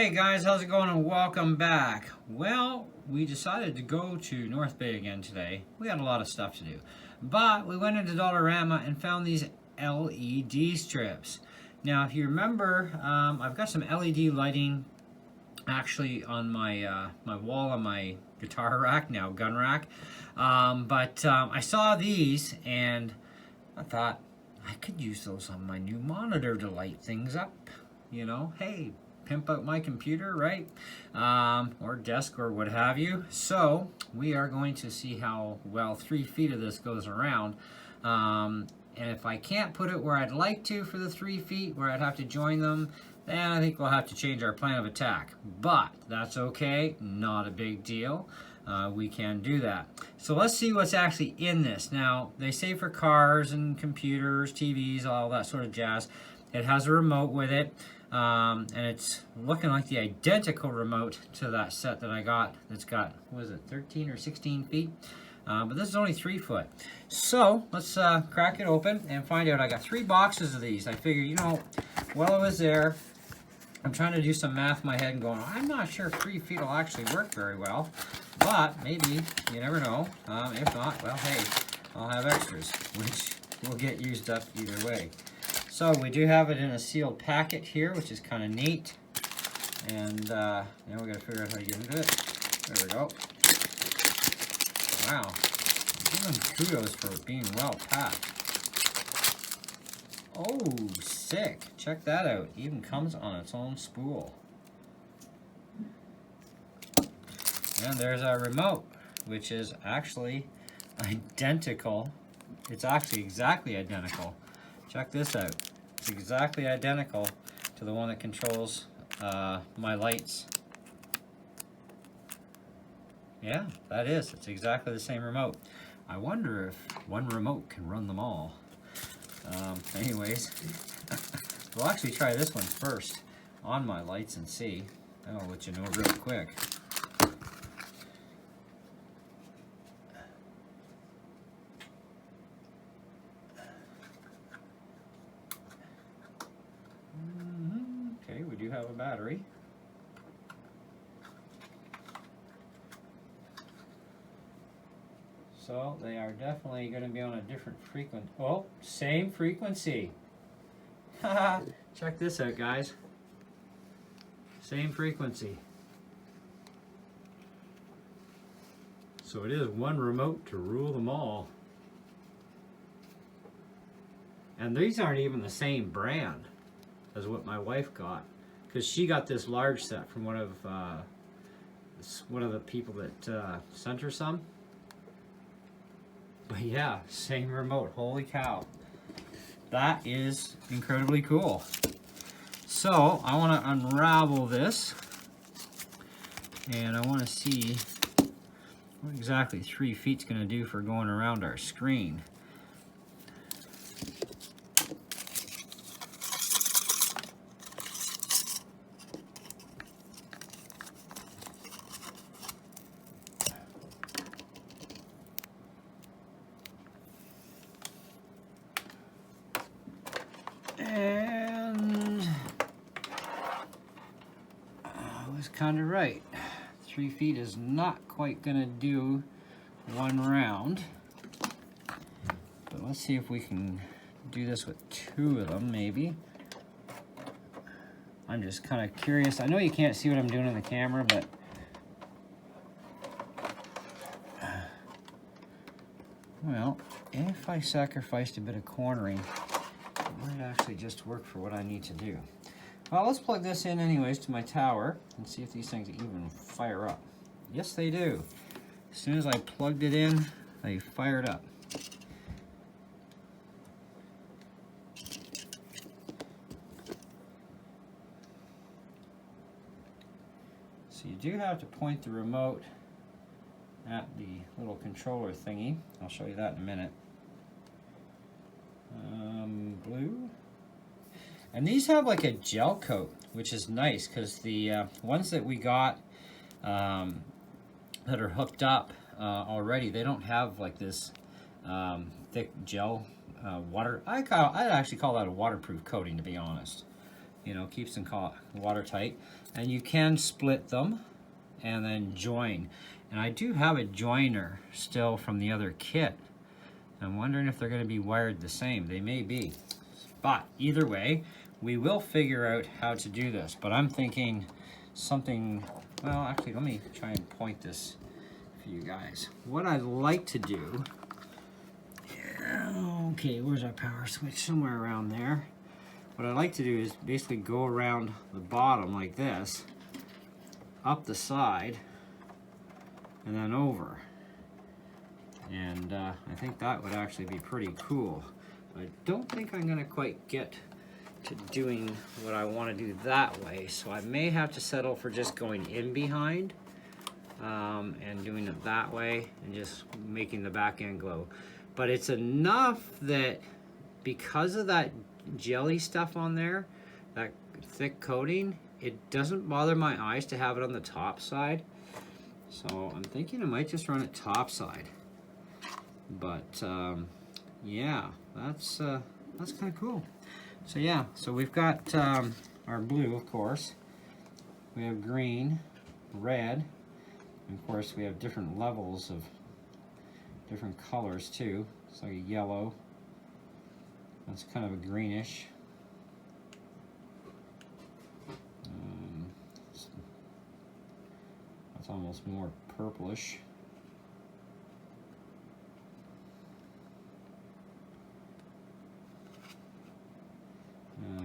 Hey guys, how's it going and welcome back. Well, we decided to go to North Bay again today. We had a lot of stuff to do. But we went into Dollarama and found these LED strips. Now, if you remember, I've got some LED lighting actually on my my wall on my guitar rack now, gun rack. I saw these and I thought I could use those on my new monitor to light things up. You know, hey, pimp out my computer, right? Or desk or what have you. So we are going to see how well 3 feet of this goes around. And if I can't put it where I'd like to for the 3 feet, where I'd have to join them, then I think we'll have to change our plan of attack. But that's okay, not a big deal. We can do that. So let's see what's actually in this. Now, they say for cars and computers, TVs, all that sort of jazz. It has a remote with it. And it's looking like the identical remote to that set that I got. That's got, what is it, 13 or 16 feet? But this is only 3 foot. So let's crack it open and find out. I got 3 boxes of these. I figured, you know, while I was there, I'm trying to do some math in my head and going, I'm not sure if 3 feet will actually work very well. But maybe, you never know. If not, well, hey, I'll have extras, which will get used up either way. So we do have it in a sealed packet here, which is kind of neat. And now we got to figure out how to get into it. There we go. Wow. Give them kudos for being well packed. Oh, sick. Check that out. It even comes on its own spool. And there's our remote, which is actually identical. It's actually exactly identical. Check this out. It's exactly identical to the one that controls my lights. Yeah, that is. It's exactly the same remote. I wonder if one remote can run them all. Anyways, we'll actually try this one first on my lights and see. I'll let you know real quick. Okay, we do have a battery. So they are definitely going to be on a different frequency. Oh, same frequency. Haha, check this out, guys. Same frequency. So it is one remote to rule them all. And these aren't even the same brand as what my wife got, because she got this large set from one of the people that sent her some. But yeah, same remote. Holy cow. That is incredibly cool. So I want to unravel this, and I want to see what exactly 3 feet's going to do for going around our screen. And I was kind of right. 3 feet is not quite going to do one round. But let's see if we can do this with 2 of them, maybe. I'm just kind of curious. I know you can't see what I'm doing in the camera, but well, if I sacrificed a bit of cornering, it might actually just work for what I need to do. Well, let's plug this in anyways to my tower and see if these things even fire up. Yes, they do. As soon as I plugged it in, they fired up. So you do have to point the remote at the little controller thingy. I'll show you that in a minute. Blue. And these have like a gel coat, which is nice because the ones that we got that are hooked up already, they don't have like this thick gel water. I'd actually call that a waterproof coating, to be honest. You know, keeps them watertight. And you can split them and then join. And I do have a joiner still from the other kit. I'm wondering if they're going to be wired the same. They may be. But either way, we will figure out how to do this. But I'm thinking something, well, actually, let me try and point this for you guys. What I'd like to do, okay, where's our power switch? Somewhere around there. What I'd like to do is basically go around the bottom like this, up the side, and then over. And I think that would actually be pretty cool. I don't think I'm gonna quite get to doing what I want to do that way, so I may have to settle for just going in behind and doing it that way and just making the back end glow. But it's enough that because of that jelly stuff on there, that thick coating, it doesn't bother my eyes to have it on the top side. So I'm thinking I might just run it top side. But yeah, that's kind of cool. So yeah, so we've got our blue, of course. We have green, red, and of course we have different levels of different colors too. It's like a yellow. That's kind of a greenish. That's almost more purplish.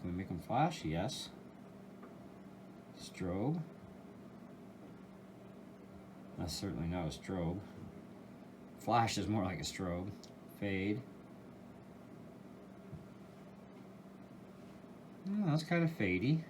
Can we make them flash? Yes. Strobe. That's certainly not a strobe. Flash is more like a strobe. Fade. Oh, that's kind of fadey.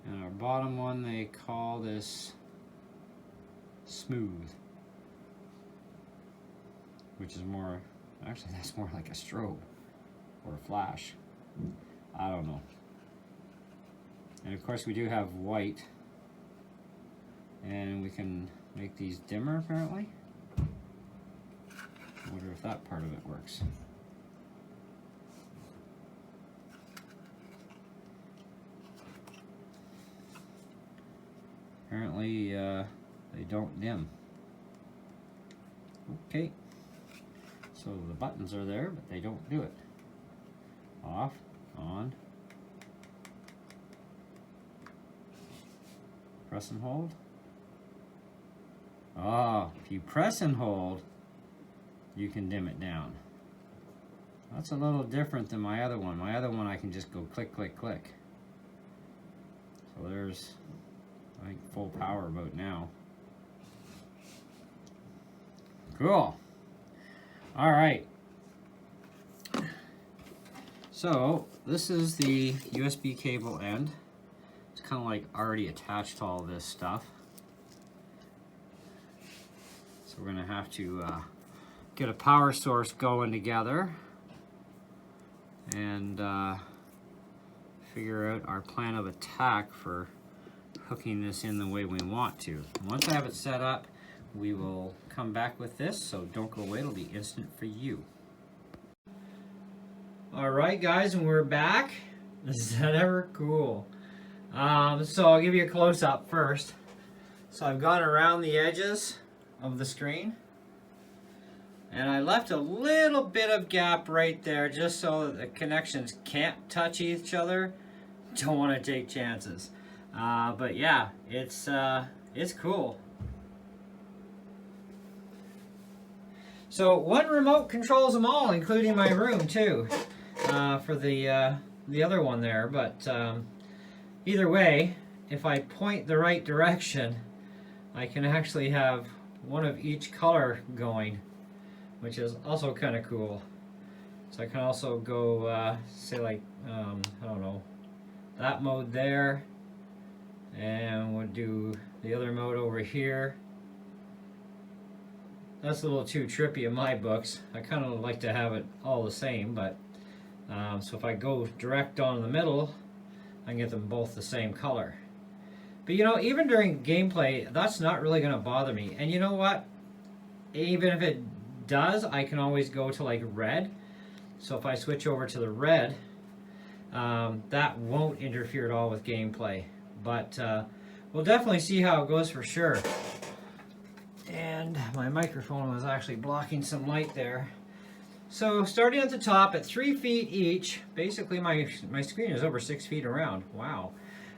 And our bottom one, they call this smooth, which is more, actually that's more like a strobe or a flash. I don't know. And of course we do have white, and we can make these dimmer apparently. I wonder if that part of it works. Apparently they don't dim. Okay, so the buttons are there, but they don't do it. Off, on, press and hold. Ah, if you press and hold, you can dim it down. That's a little different than my other one. My other one I can just go click, click, click. So there's, I think, full power about now. Cool. All right. So this is the USB cable end. It's kind of like already attached to all this stuff. So we're gonna have to get a power source going together and figure out our plan of attack for hooking this in the way we want to. Once I have it set up, we will come back with this, so don't go away, it'll be instant for you. Alright guys, and we're back. Is that ever cool? So I'll give you a close-up first. So I've gone around the edges of the screen, and I left a little bit of gap right there just so that the connections can't touch each other. Don't want to take chances. But yeah, it's cool. So one remote controls them all, including my room too, for the other one there. But either way, if I point the right direction, I can actually have one of each color going, which is also kind of cool. So I can also go, say like, I don't know, that mode there, and we'll do the other mode over here. That's a little too trippy in my books. I kind of like to have it all the same, but so if I go direct on the middle, I can get them both the same color. But you know, even during gameplay, that's not really going to bother me. And you know what? Even if it does, I can always go to like red. So if I switch over to the red, that won't interfere at all with gameplay. But we'll definitely see how it goes for sure. And my microphone was actually blocking some light there. So starting at the top at 3 feet each, basically my screen is over 6 feet around. Wow.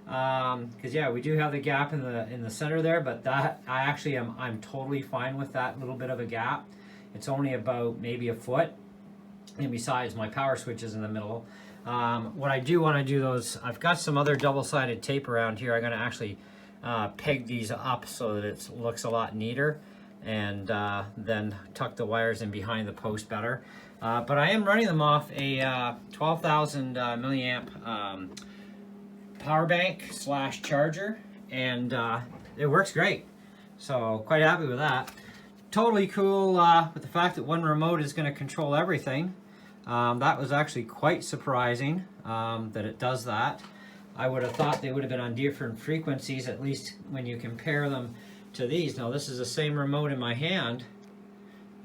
Because yeah, we do have the gap in the center there, but that I'm totally fine with that little bit of a gap. It's only about maybe a foot, and besides my power switch is in the middle. What I do want to do those, I've got some other double-sided tape around here. I'm going to actually peg these up so that it looks a lot neater, and then tuck the wires in behind the post better. But I am running them off a 12,000 milliamp power bank / charger, and it works great. So quite happy with that. Totally cool with the fact that one remote is going to control everything. That was actually quite surprising that it does that. I would have thought they would have been on different frequencies, at least when you compare them to these. Now this is the same remote in my hand,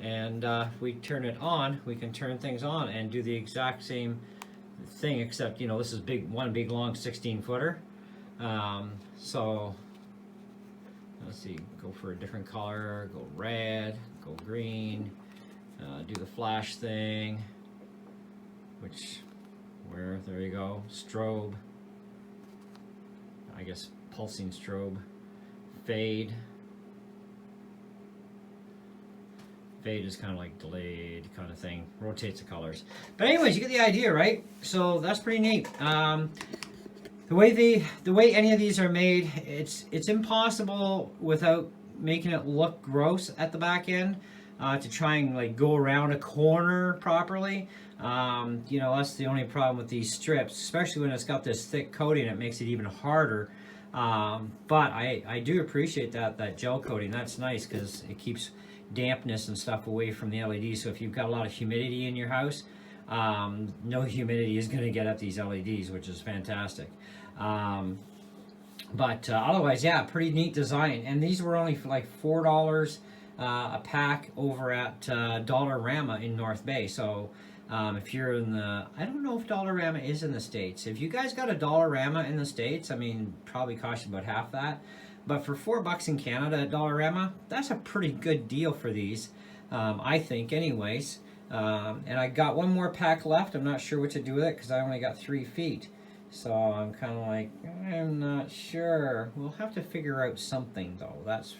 and if we turn it on, we can turn things on and do the exact same thing, except this is one big long 16-footer. So let's see, go for a different color, go red, go green, do the flash thing, there you go, strobe, I guess pulsing strobe, fade. Fade is kind of like delayed kind of thing, rotates the colors. But anyways, you get the idea, right? So that's pretty neat. The way any of these are made, it's impossible without making it look gross at the back end to try and like go around a corner properly. That's the only problem with these strips, especially when it's got this thick coating. It makes it even harder. But I do appreciate that gel coating. That's nice because it keeps dampness and stuff away from the LEDs. So if you've got a lot of humidity in your house, no humidity is going to get at these LEDs, which is fantastic. But otherwise, yeah, pretty neat design. And these were only for like $4 a pack over at Dollarama in North Bay. So if you're in the, I don't know if Dollarama is in the States. If you guys got a Dollarama in the States, I mean, probably cost you about half that. But for $4 in Canada at Dollarama, that's a pretty good deal for these, I think, anyways. And I got one more pack left. I'm not sure what to do with it because I only got 3 feet. So I'm kind of like, I'm not sure. We'll have to figure out something, though. That's,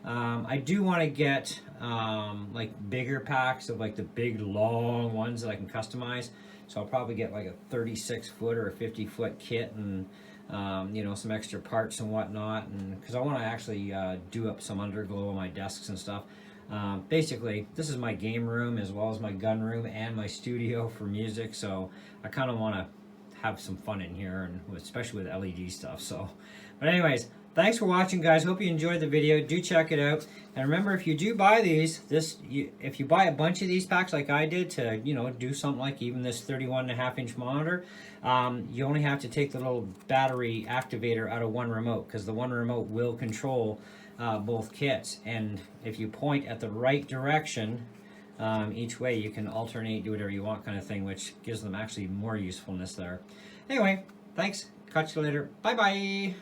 I do want to get like bigger packs of like the big long ones that I can customize. So I'll probably get like a 36-foot or a 50-foot kit, and some extra parts and whatnot, and because I want to actually do up some underglow on my desks and stuff. Basically, this is my game room as well as my gun room and my studio for music, so I kind of want to have some fun in here, and especially with LED stuff. So, but anyways, thanks for watching, guys. Hope you enjoyed the video. Do check it out, and remember, if you do buy these, if you buy a bunch of these packs like I did to do something like even this 31.5-inch monitor, you only have to take the little battery activator out of one remote, because the one remote will control both kits. And if you point at the right direction each way, you can alternate, do whatever you want kind of thing, which gives them actually more usefulness there. Anyway, thanks. Catch you later. Bye bye.